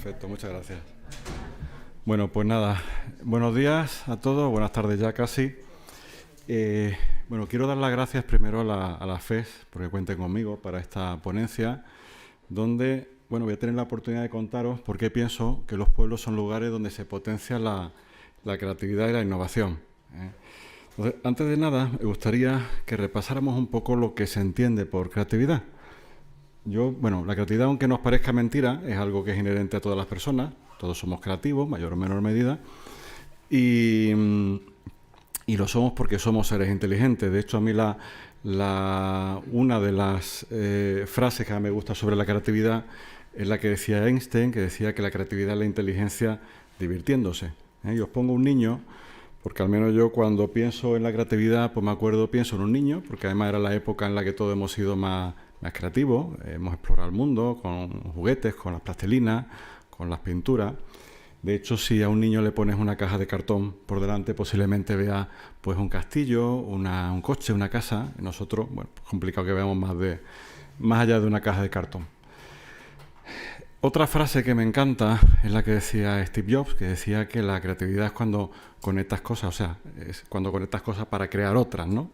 Perfecto, muchas gracias. Bueno, pues nada, buenos días a todos, buenas tardes ya casi. Bueno, quiero dar las gracias primero a la FES, porque cuenten conmigo para esta ponencia, donde, bueno, voy a tener la oportunidad de contaros por qué pienso que los pueblos son lugares donde se potencia la creatividad y la innovación. Entonces, antes de nada, me gustaría que repasáramos un poco lo que se entiende por creatividad. Bueno, la creatividad, aunque nos parezca mentira, es algo que es inherente a todas las personas. Todos somos creativos, mayor o menor medida. Y lo somos porque somos seres inteligentes. De hecho, a mí una de las frases que a mí me gusta sobre la creatividad es la que decía Einstein, que decía que la creatividad es la inteligencia divirtiéndose. Y os pongo un niño, porque al menos yo cuando pienso en la creatividad, pues pienso en un niño, porque además era la época en la que todos hemos sido más creativos, hemos explorado el mundo con juguetes, con las plastilinas, con las pinturas. De hecho, si a un niño le pones una caja de cartón por delante, posiblemente vea pues un castillo, un coche, una casa. Y nosotros, bueno, pues complicado que veamos más allá de una caja de cartón. Otra frase que me encanta es la que decía Steve Jobs, que decía que la creatividad es cuando conectas cosas, o sea, es cuando conectas cosas para crear otras, ¿no?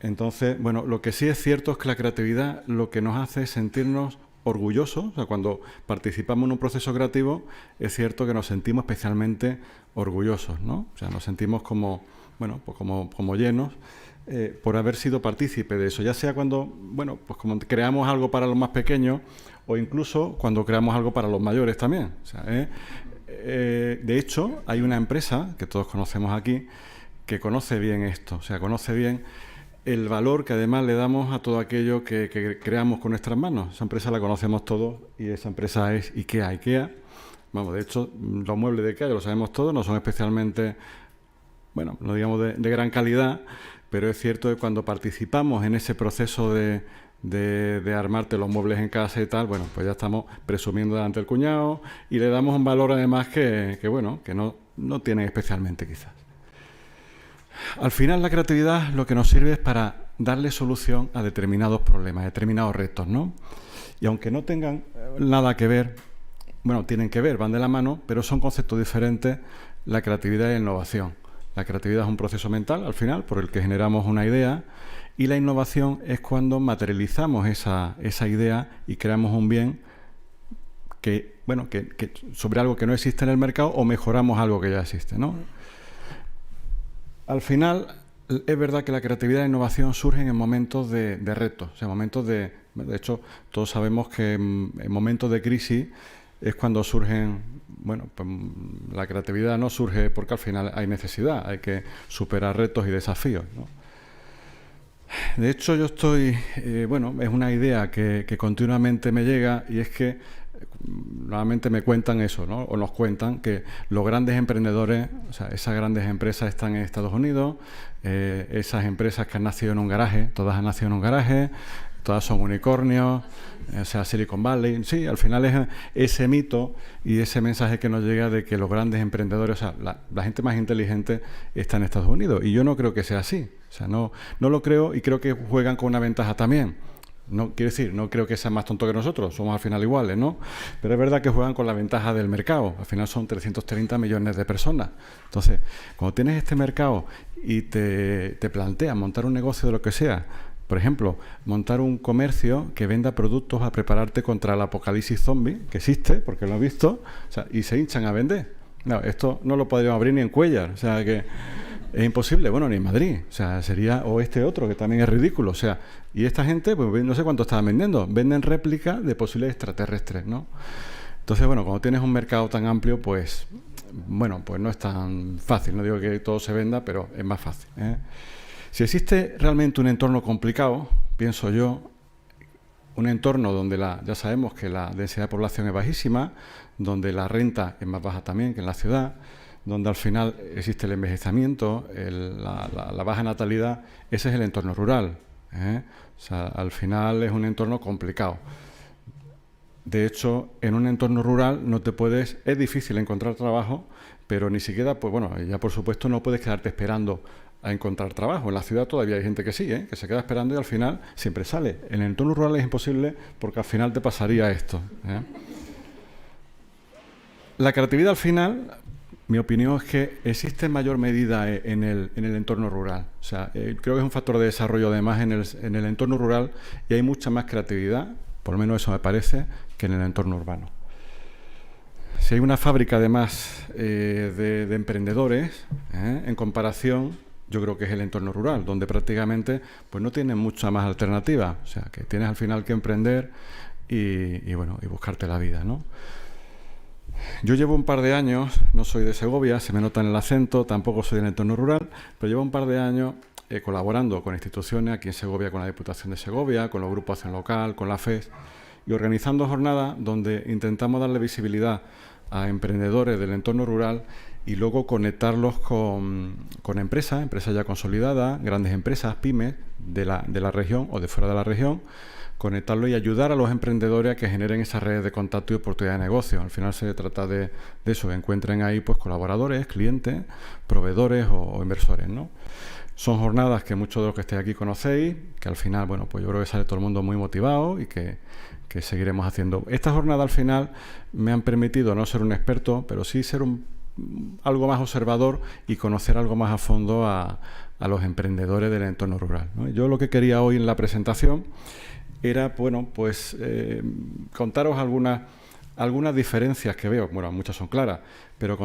Entonces, bueno, lo que sí es cierto es que la creatividad lo que nos hace es sentirnos orgullosos. O sea, cuando participamos en un proceso creativo, es cierto que nos sentimos especialmente orgullosos, ¿no? O sea, nos sentimos como, bueno, pues como llenos por haber sido partícipe de eso. Ya sea cuando, bueno, pues como creamos algo para los más pequeños o incluso cuando creamos algo para los mayores también. O sea, de hecho, hay una empresa que todos conocemos aquí que conoce bien esto. O sea, conoce bien el valor que además le damos a todo aquello que creamos con nuestras manos. Esa empresa la conocemos todos y esa empresa es IKEA. IKEA, vamos, de hecho, los muebles de IKEA ya lo sabemos todos, no son especialmente, bueno, no digamos de gran calidad, pero es cierto que cuando participamos en ese proceso de armarte los muebles en casa y tal, bueno, pues ya estamos presumiendo delante del cuñado y le damos un valor además que no tiene especialmente quizás. Al final la creatividad lo que nos sirve es para darle solución a determinados problemas, a determinados retos, ¿no? Y aunque no tengan nada que ver, bueno, tienen que ver, van de la mano, pero son conceptos diferentes la creatividad y la innovación. La creatividad es un proceso mental, al final, por el que generamos una idea, y la innovación es cuando materializamos esa idea y creamos un bien que sobre algo que no existe en el mercado o mejoramos algo que ya existe, ¿no? Al final, es verdad que la creatividad e la innovación surgen en momentos de retos, o sea, momentos de hecho, todos sabemos que en momentos de crisis es cuando surgen, bueno, pues la creatividad no surge porque al final hay necesidad, hay que superar retos y desafíos, ¿no? De hecho, yo estoy, es una idea que continuamente me llega y es que normalmente me cuentan eso, ¿no? O nos cuentan que los grandes emprendedores, o sea, esas grandes empresas están en Estados Unidos, esas empresas que han nacido en un garaje, todas han nacido en un garaje, todas son unicornios, o sea, Silicon Valley. Sí, al final es ese mito y ese mensaje que nos llega de que los grandes emprendedores, o sea, la gente más inteligente está en Estados Unidos. Y yo no creo que sea así. O sea, no lo creo y creo que juegan con una ventaja también. No quiero decir, no creo que sean más tontos que nosotros, somos al final iguales, ¿no? Pero es verdad que juegan con la ventaja del mercado. Al final son 330 millones de personas. Entonces, cuando tienes este mercado y te planteas montar un negocio de lo que sea, por ejemplo, montar un comercio que venda productos a prepararte contra el apocalipsis zombie, que existe, porque lo he visto, o sea, y se hinchan a vender. No, esto no lo podríamos abrir ni en Cuéllar, o sea que es imposible, bueno, ni en Madrid, o sea, sería, o este otro, que también es ridículo, o sea, y esta gente, pues no sé cuánto estaban vendiendo, venden réplicas de posibles extraterrestres, ¿no? Entonces, bueno, cuando tienes un mercado tan amplio, pues, bueno, pues no es tan fácil, no digo que todo se venda, pero es más fácil, ¿eh? Si existe realmente un entorno complicado, pienso yo, un entorno donde ya sabemos que la densidad de población es bajísima, donde la renta es más baja también que en la ciudad, donde al final existe el envejecimiento, la baja natalidad, ese es el entorno rural, ¿eh? O sea, al final es un entorno complicado. De hecho, en un entorno rural es difícil encontrar trabajo, pero ni siquiera, pues bueno, ya por supuesto no puedes quedarte esperando a encontrar trabajo. En la ciudad todavía hay gente que sí, que se queda esperando y al final siempre sale. En el entorno rural es imposible porque al final te pasaría esto, ¿eh? La creatividad al final, mi opinión es que existe en mayor medida en el entorno rural. O sea, creo que es un factor de desarrollo además en el entorno rural y hay mucha más creatividad, por lo menos eso me parece, que en el entorno urbano. Si hay una fábrica además de emprendedores, en comparación, yo creo que es el entorno rural, donde prácticamente pues no tienes mucha más alternativa. O sea, que tienes al final que emprender y buscarte la vida, ¿no? Yo llevo un par de años, no soy de Segovia, se me nota en el acento, tampoco soy del entorno rural, pero llevo un par de años colaborando con instituciones aquí en Segovia, con la Diputación de Segovia, con los grupos Acción Local, con la FES, y organizando jornadas donde intentamos darle visibilidad a emprendedores del entorno rural y luego conectarlos con empresas ya consolidadas, grandes empresas, pymes de la región o de fuera de la región, conectarlos y ayudar a los emprendedores a que generen esas redes de contacto y oportunidades de negocio. Al final se trata de eso, que encuentren ahí pues colaboradores, clientes, proveedores o inversores, ¿no? Son jornadas que muchos de los que estéis aquí conocéis, que al final, bueno, pues yo creo que sale todo el mundo muy motivado y que seguiremos haciendo. Estas jornadas al final me han permitido no ser un experto, pero sí ser algo más observador y conocer algo más a fondo a los emprendedores del entorno rural, ¿no? Yo lo que quería hoy en la presentación era, bueno, pues contaros algunas diferencias que veo. Bueno, muchas son claras, pero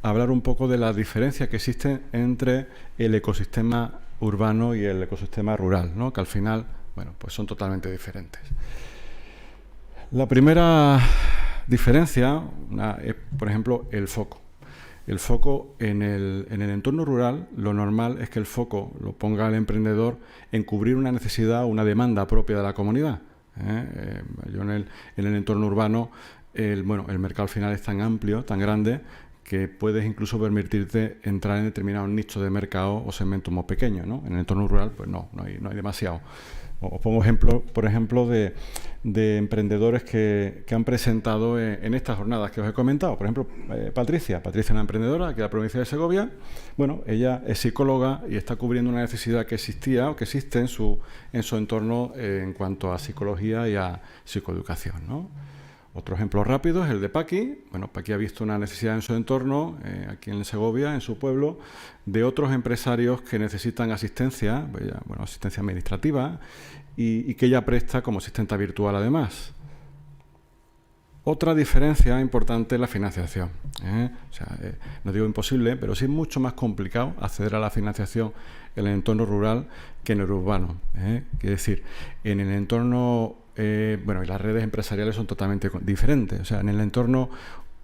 hablar un poco de las diferencias que existen entre el ecosistema urbano y el ecosistema rural, ¿no? Que al final, bueno, pues son totalmente diferentes. La primera diferencia es, por ejemplo, el foco. El foco en el entorno rural, lo normal es que el foco lo ponga el emprendedor en cubrir una necesidad o una demanda propia de la comunidad. Yo en el entorno urbano, el mercado al final es tan amplio, tan grande, que puedes incluso permitirte entrar en determinados nichos de mercado o segmentos más pequeños, ¿no? En el entorno rural, pues no hay demasiado. Os pongo ejemplos, por ejemplo, de emprendedores que han presentado en estas jornadas que os he comentado. Por ejemplo, Patricia es una emprendedora aquí de la provincia de Segovia. Bueno, ella es psicóloga y está cubriendo una necesidad que existía o que existe en su entorno en cuanto a psicología y a psicoeducación, ¿no? Otro ejemplo rápido es el de Paqui. Bueno, Paqui ha visto una necesidad en su entorno, aquí en Segovia, en su pueblo, de otros empresarios que necesitan asistencia, asistencia administrativa, y que ella presta como asistente virtual además. Otra diferencia importante es la financiación. No digo imposible, pero sí es mucho más complicado acceder a la financiación en el entorno rural que en el urbano. Quiere decir, en el entorno y las redes empresariales son totalmente diferentes. O sea, en el entorno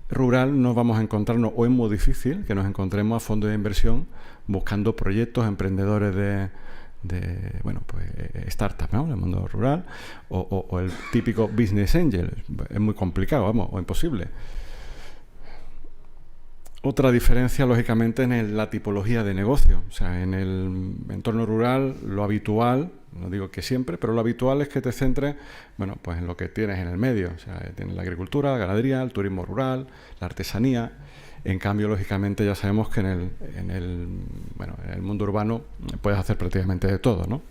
rural nos vamos a encontrarnos, o es muy difícil que nos encontremos a fondos de inversión buscando proyectos, emprendedores de startups, ¿no? En el mundo rural, o el típico business angel. Es muy complicado, o imposible. Otra diferencia, lógicamente, en la tipología de negocio. O sea, en el entorno rural, lo habitual, no digo que siempre, pero lo habitual es que te centres, pues en lo que tienes en el medio. O sea, tienes la agricultura, la ganadería, el turismo rural, la artesanía. En cambio, lógicamente, ya sabemos que en el mundo urbano puedes hacer prácticamente de todo, ¿no?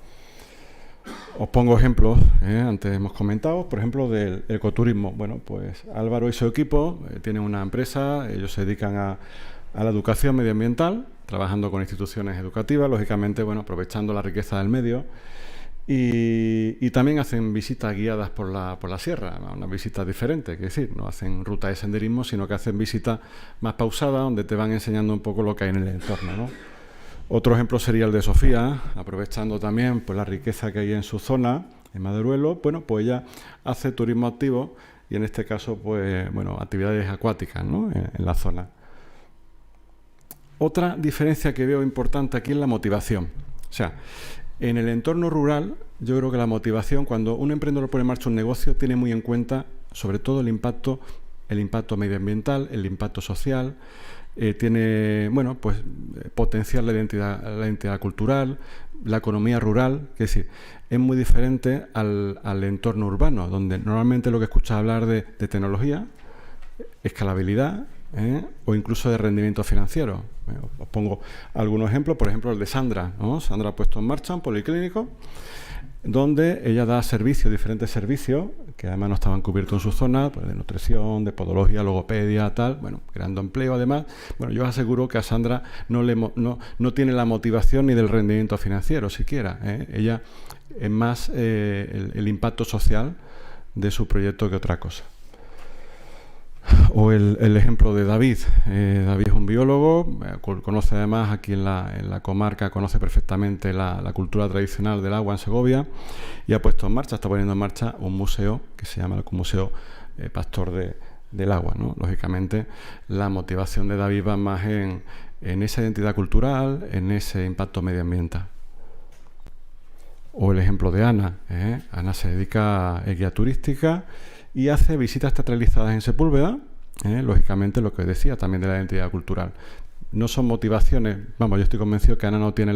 Os pongo ejemplos, antes hemos comentado, por ejemplo, del ecoturismo. Bueno, pues Álvaro y su equipo tienen una empresa, ellos se dedican a la educación medioambiental, trabajando con instituciones educativas, lógicamente, aprovechando la riqueza del medio, y también hacen visitas guiadas por la sierra, unas visitas diferentes, es decir, no hacen ruta de senderismo, sino que hacen visitas más pausadas, donde te van enseñando un poco lo que hay en el entorno, ¿no? Otro ejemplo sería el de Sofía, aprovechando también la riqueza que hay en su zona, en Maderuelo. Pues ella hace turismo activo y en este caso, actividades acuáticas, ¿no? en la zona. Otra diferencia que veo importante aquí es la motivación. O sea, en el entorno rural, yo creo que la motivación, cuando un emprendedor pone en marcha un negocio, tiene muy en cuenta, sobre todo, el impacto medioambiental, el impacto social. Potenciar la identidad cultural, la economía rural, es decir, es muy diferente al entorno urbano, donde normalmente lo que escuchas hablar de tecnología, escalabilidad o incluso de rendimiento financiero. Os pongo algunos ejemplos, por ejemplo el de Sandra, ¿no? Sandra ha puesto en marcha un policlínico donde ella da servicios, diferentes servicios, que además no estaban cubiertos en su zona, pues de nutrición, de podología, logopedia, tal, bueno, creando empleo además. Bueno, yo os aseguro que a Sandra no tiene la motivación ni del rendimiento financiero siquiera, Ella es más el impacto social de su proyecto que otra cosa. O el ejemplo de David. David es un biólogo, conoce además aquí en la comarca, conoce perfectamente la cultura tradicional del agua en Segovia y ha puesto en marcha, está poniendo en marcha un museo que se llama el Museo Pastor del Agua, ¿no? Lógicamente, la motivación de David va más en esa identidad cultural, en ese impacto medioambiental. O el ejemplo de Ana. Ana se dedica a guía turística y hace visitas teatralizadas en Sepúlveda, lógicamente lo que decía también de la identidad cultural. No son motivaciones, vamos, yo estoy convencido que Ana no tiene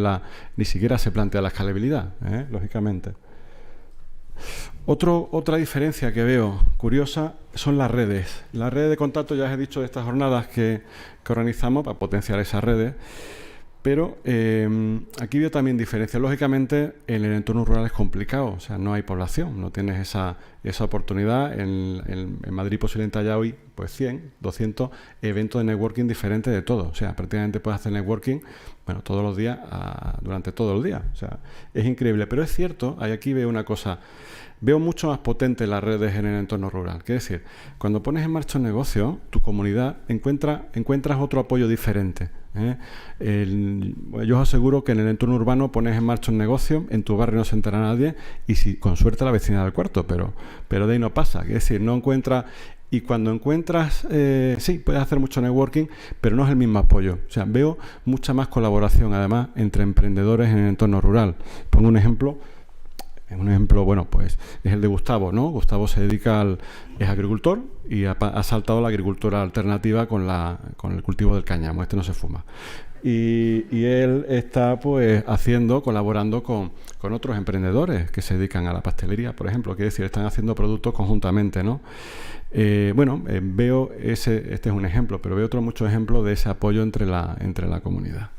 ni siquiera se plantea la escalabilidad, lógicamente. Otra diferencia que veo curiosa son las redes. Las redes de contacto, ya os he dicho de estas jornadas que organizamos para potenciar esas redes. Pero aquí veo también diferencias. Lógicamente, en el entorno rural es complicado, o sea, no hay población, no tienes esa oportunidad. En Madrid posiblemente haya hoy pues 100, 200 eventos de networking diferentes de todo. O sea, prácticamente puedes hacer networking, bueno, todos los días, durante todo el día. O sea, es increíble. Pero es cierto, aquí veo una cosa, veo mucho más potente las redes en el entorno rural. ¿Qué decir? Cuando pones en marcha un negocio, tu comunidad encuentras otro apoyo diferente. Yo os aseguro que en el entorno urbano pones en marcha un negocio, en tu barrio no se entera nadie y si con suerte la vecina del cuarto, pero de ahí no pasa. Es decir, no encuentras, y cuando encuentras, sí, puedes hacer mucho networking, pero no es el mismo apoyo. O sea, veo mucha más colaboración además entre emprendedores en el entorno rural. Pongo un ejemplo. Un ejemplo, bueno, pues es el de Gustavo, ¿no? Gustavo se dedica es agricultor y ha saltado a la agricultura alternativa con el cultivo del cáñamo. Este no se fuma. Y él está, pues, colaborando con otros emprendedores que se dedican a la pastelería, por ejemplo. Quiere decir, están haciendo productos conjuntamente, ¿no? Veo este es un ejemplo, pero veo otros muchos ejemplos de ese apoyo entre la comunidad.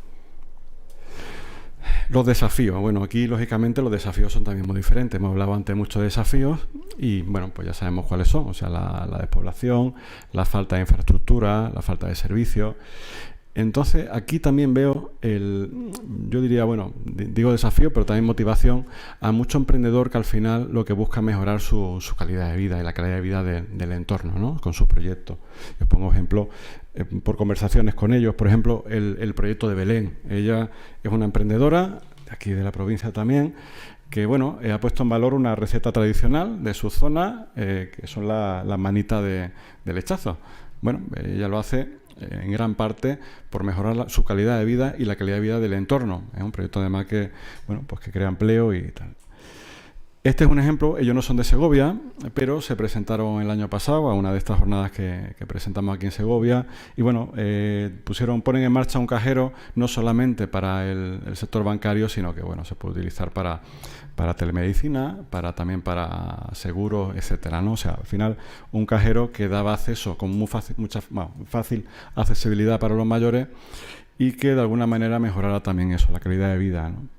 Los desafíos. Bueno, aquí lógicamente los desafíos son también muy diferentes. Hemos hablado antes mucho de desafíos y, bueno, pues ya sabemos cuáles son. O sea, la despoblación, la falta de infraestructura, la falta de servicios. Entonces, aquí también veo yo diría, bueno, digo desafío, pero también motivación a mucho emprendedor que al final lo que busca es mejorar su calidad de vida y la calidad de vida del entorno, ¿no? Con sus proyectos. Os pongo ejemplo por conversaciones con ellos, por ejemplo, el proyecto de Belén. Ella es una emprendedora, de aquí de la provincia también, que, bueno, ha puesto en valor una receta tradicional de su zona, que son las manitas de lechazo. Bueno, ella lo hace en gran parte por mejorar su calidad de vida y la calidad de vida del entorno. Es un proyecto además que, bueno, pues que crea empleo y tal. Este es un ejemplo. Ellos no son de Segovia, pero se presentaron el año pasado a una de estas jornadas que presentamos aquí en Segovia y, bueno, ponen en marcha un cajero no solamente para el sector bancario, sino que, bueno, se puede utilizar para telemedicina, también para seguros, etcétera, ¿no? O sea, al final, un cajero que daba acceso con fácil accesibilidad para los mayores y que de alguna manera mejorara también eso, la calidad de vida, ¿no?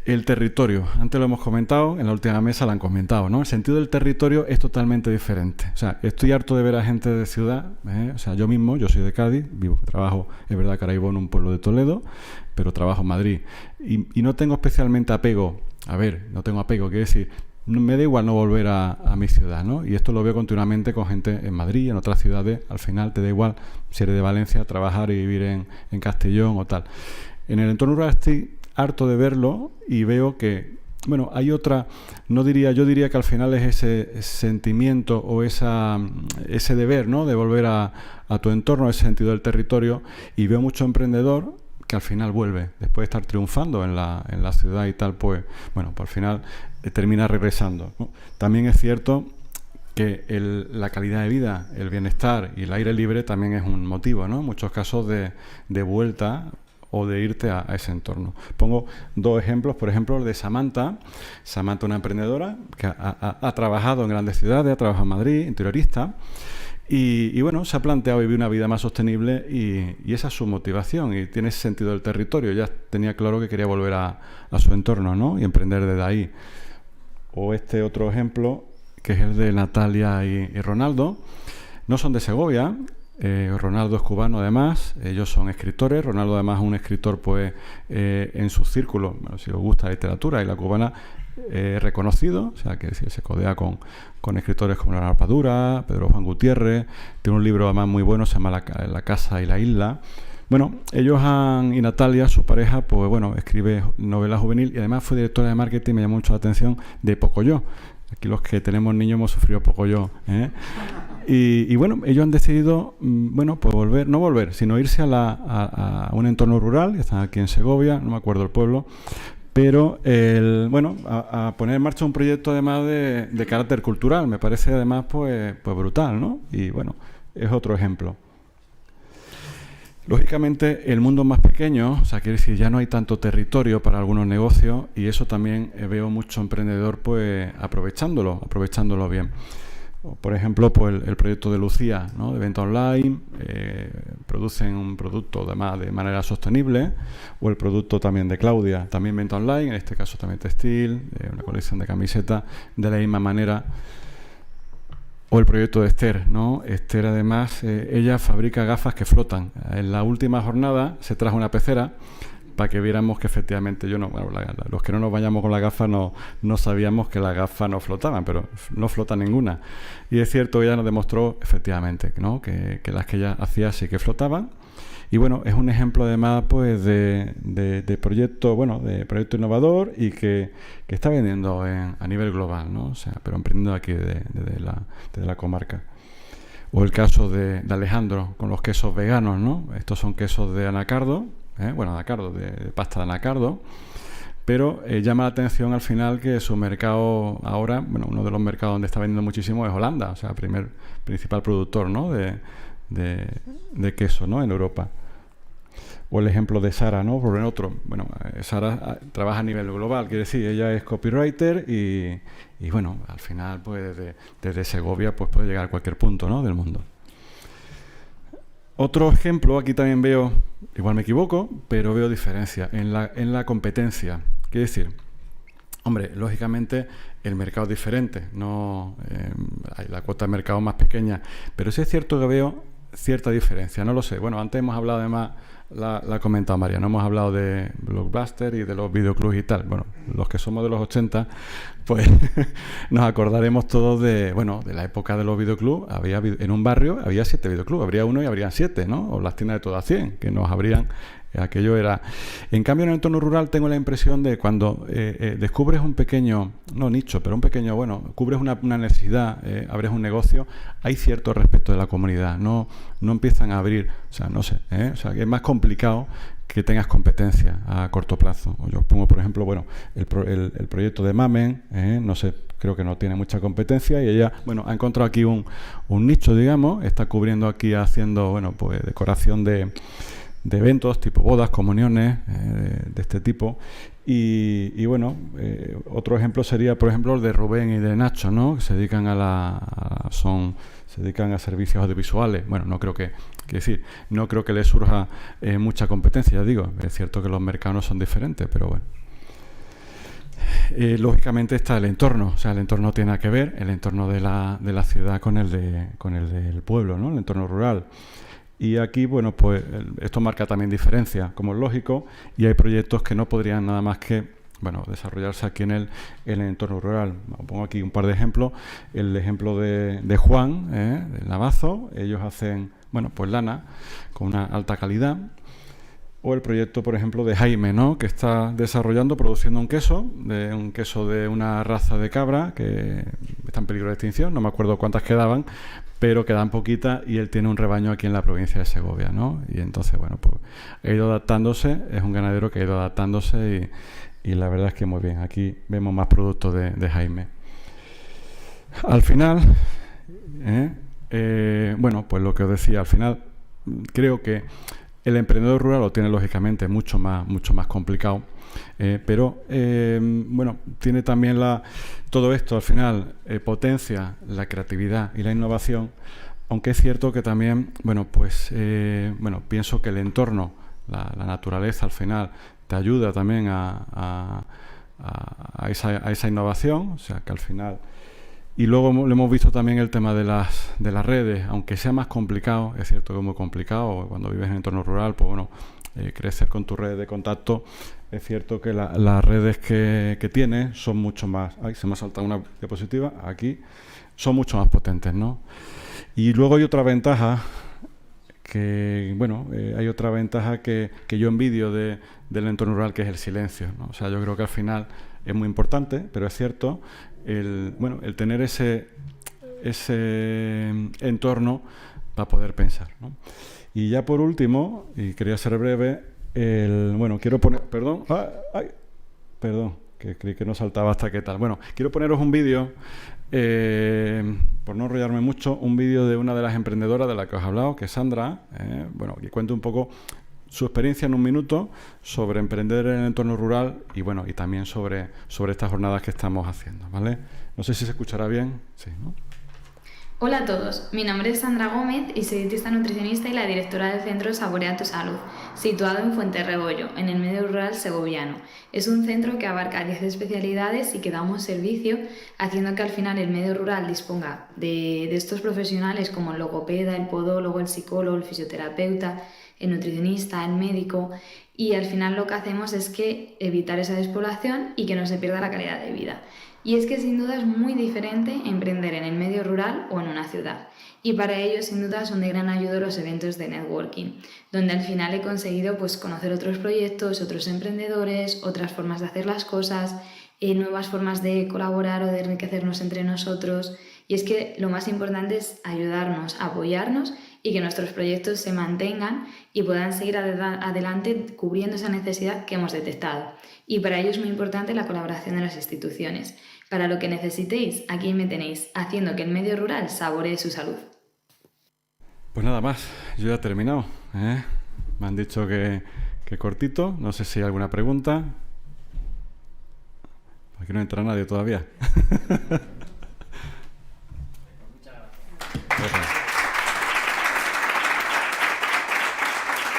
El territorio, antes lo hemos comentado, en la última mesa lo han comentado, ¿no? El sentido del territorio es totalmente diferente. O sea, estoy harto de ver a gente de ciudad, o sea, yo soy de Cádiz, trabajo, es verdad que ahora vivo en un pueblo de Toledo, pero trabajo en Madrid. Y no tengo especialmente apego, quiere decir, me da igual no volver a mi ciudad, ¿no? Y esto lo veo continuamente con gente en Madrid, en otras ciudades, al final te da igual si eres de Valencia, trabajar y vivir en Castellón o tal. En el entorno rural estoy harto de verlo y veo que, bueno, hay otra, yo diría que al final es ese sentimiento o ese deber, ¿no? De volver a tu entorno, ese sentido del territorio, y veo mucho emprendedor que al final vuelve, después de estar triunfando en la ciudad y tal, pues, bueno, pues al final termina regresando, ¿no? También es cierto que la calidad de vida, el bienestar y el aire libre también es un motivo, ¿no? En muchos casos de vuelta o de irte a ese entorno. Pongo dos ejemplos, por ejemplo, el de Samantha. Samantha, una emprendedora que ha trabajado en grandes ciudades, ha trabajado en Madrid, interiorista, Y bueno, se ha planteado vivir una vida más sostenible y esa es su motivación y tiene ese sentido del territorio. Ya tenía claro que quería volver a su entorno, ¿no? Y emprender desde ahí. O este otro ejemplo, que es el de Natalia y Ronaldo. No son de Segovia. Ronaldo es cubano además, ellos son escritores. Ronaldo además es un escritor pues en su círculo, bueno, si os gusta la literatura y la cubana, reconocido, o sea que se codea con escritores como Leonardo Padura, Pedro Juan Gutiérrez. Tiene un libro además muy bueno, se llama La casa y la isla. Bueno, ellos y Natalia, su pareja, pues bueno, escribe novela juvenil y además fue directora de marketing. Me llamó mucho la atención de Pocoyo. Aquí los que tenemos niños hemos sufrido Pocoyo, ¿eh? Y bueno, ellos han decidido, bueno, pues sino irse a un entorno rural. Están aquí en Segovia, no me acuerdo el pueblo, pero a poner en marcha un proyecto además de carácter cultural. Me parece además pues brutal, ¿no? Y bueno, es otro ejemplo. Lógicamente, el mundo es más pequeño, o sea, quiere decir, ya no hay tanto territorio para algunos negocios y eso también veo mucho emprendedor pues aprovechándolo bien. Por ejemplo, pues el proyecto de Lucía, ¿no? De venta online, producen un producto además de manera sostenible, o el producto también de Claudia, también venta online, en este caso también textil, una colección de camisetas de la misma manera. O el proyecto de Esther, ¿no? Esther además, ella fabrica gafas que flotan. En la última jornada se trajo una pecera para que viéramos que efectivamente los que no nos vayamos con la gafa no sabíamos que las gafas no flotaban, pero no flota ninguna. Y es cierto, ella nos demostró efectivamente, ¿no? que las que ella hacía sí que flotaban. Y bueno, es un ejemplo además pues de proyecto, de proyecto innovador y que está vendiendo a nivel global, ¿no? O sea, pero emprendiendo aquí desde la comarca. O el caso de Alejandro con los quesos veganos, ¿no? Estos son quesos de anacardo, anacardo, de pasta de anacardo, pero llama la atención al final que su mercado ahora, uno de los mercados donde está vendiendo muchísimo es Holanda, o sea, principal productor, ¿no? de queso, ¿no? En Europa. O el ejemplo de Sara, ¿no? Por otro. Sara trabaja a nivel global, quiere decir, ella es copywriter y al final, pues desde Segovia, pues puede llegar a cualquier punto, ¿no? Del mundo. Otro ejemplo, aquí también veo, igual me equivoco, pero veo diferencia en la competencia. Quiere decir, hombre, lógicamente el mercado es diferente, hay la cuota de mercado más pequeña, pero sí es cierto que veo cierta diferencia, no lo sé. Bueno, antes hemos hablado además, la ha comentado María, no hemos hablado de Blockbuster y de los videoclubs y tal. Bueno, los que somos de los 80, pues nos acordaremos todos de la época de los videoclubs. En un barrio había 7 videoclubs, habría uno y habrían 7, ¿no? O las tiendas de todas 100, que nos abrían. Aquello era... En cambio, en el entorno rural tengo la impresión de cuando descubres un pequeño, no nicho, pero un pequeño, cubres una necesidad, abres un negocio, hay cierto respeto de la comunidad, no empiezan a abrir, o sea, no sé, o sea, que es más complicado que tengas competencia a corto plazo. Yo os pongo, por ejemplo, el proyecto de Mamen, no sé, creo que no tiene mucha competencia y ella, ha encontrado aquí un nicho, digamos, está cubriendo aquí, haciendo, decoración de eventos tipo bodas, comuniones, de este tipo. Y otro ejemplo sería, por ejemplo, el de Rubén y de Nacho, ¿no? Que se dedican se dedican a servicios audiovisuales. No creo no creo que les surja mucha competencia, digo. Es cierto que los mercados no son diferentes, pero bueno. Lógicamente está el entorno, o sea, el entorno tiene que ver, el entorno de la ciudad con el del pueblo, ¿no? El entorno rural. Y aquí, pues esto marca también diferencia, como es lógico, y hay proyectos que no podrían nada más que desarrollarse aquí en el entorno rural. Pongo aquí un par de ejemplos. El ejemplo de Juan, de Navazo. Ellos hacen, lana con una alta calidad. O el proyecto, por ejemplo, de Jaime, ¿no? Que está produciendo un queso de una raza de cabra que está en peligro de extinción. No me acuerdo cuántas quedaban, pero quedan poquitas y él tiene un rebaño aquí en la provincia de Segovia, ¿no? Y entonces, ha ido adaptándose, es un ganadero que ha ido adaptándose y la verdad es que muy bien. Aquí vemos más productos de Jaime. Al final, pues lo que os decía, al final creo que el emprendedor rural lo tiene lógicamente mucho más complicado, pero tiene también todo esto al final potencia la creatividad y la innovación, Aunque es cierto que también, bueno, pues pienso que el entorno, la naturaleza al final, te ayuda también a esa innovación, o sea que al final. Y luego lo hemos visto también el tema de las redes, aunque sea más complicado, es cierto que es muy complicado, cuando vives en un entorno rural, pues bueno, crecer con tu red de contacto, es cierto que las redes que tienes son mucho más. Ay, se me ha saltado una diapositiva, aquí, son mucho más potentes, ¿no? Y luego hay otra ventaja que yo envidio del entorno rural, que es el silencio, ¿no? O sea, yo creo que al final es muy importante, pero es cierto el tener ese entorno para poder pensar, ¿no? Y ya por último, y quería ser breve, quiero poner, perdón, que creí que no saltaba hasta qué tal. Bueno, quiero poneros un vídeo, por no enrollarme mucho, un vídeo de una de las emprendedoras de la que os he hablado, que es Sandra, que cuenta un poco su experiencia en un minuto sobre emprender en el entorno rural y también sobre estas jornadas que estamos haciendo, ¿vale? No sé si se escuchará bien. Sí, ¿no? Hola a todos, mi nombre es Sandra Gómez y soy dietista nutricionista y la directora del centro Saborea tu Salud, situado en Fuenterrebollo, en el medio rural segoviano. Es un centro que abarca 10 especialidades y que damos servicio, haciendo que al final el medio rural disponga de estos profesionales como el logopeda, el podólogo, el psicólogo, el fisioterapeuta, el nutricionista, el médico, y al final lo que hacemos es que evitar esa despoblación y que no se pierda la calidad de vida. Y es que sin duda es muy diferente emprender en el medio rural o en una ciudad. Y para ello sin duda son de gran ayuda los eventos de networking, donde al final he conseguido conocer otros proyectos, otros emprendedores, otras formas de hacer las cosas, nuevas formas de colaborar o de enriquecernos entre nosotros. Y es que lo más importante es ayudarnos, apoyarnos y que nuestros proyectos se mantengan y puedan seguir adelante cubriendo esa necesidad que hemos detectado. Y para ello es muy importante la colaboración de las instituciones. Para lo que necesitéis, aquí me tenéis, haciendo que el medio rural saboree su salud. Pues nada más, yo ya he terminado, ¿eh? Me han dicho que cortito, no sé si hay alguna pregunta. Aquí no entra nadie todavía.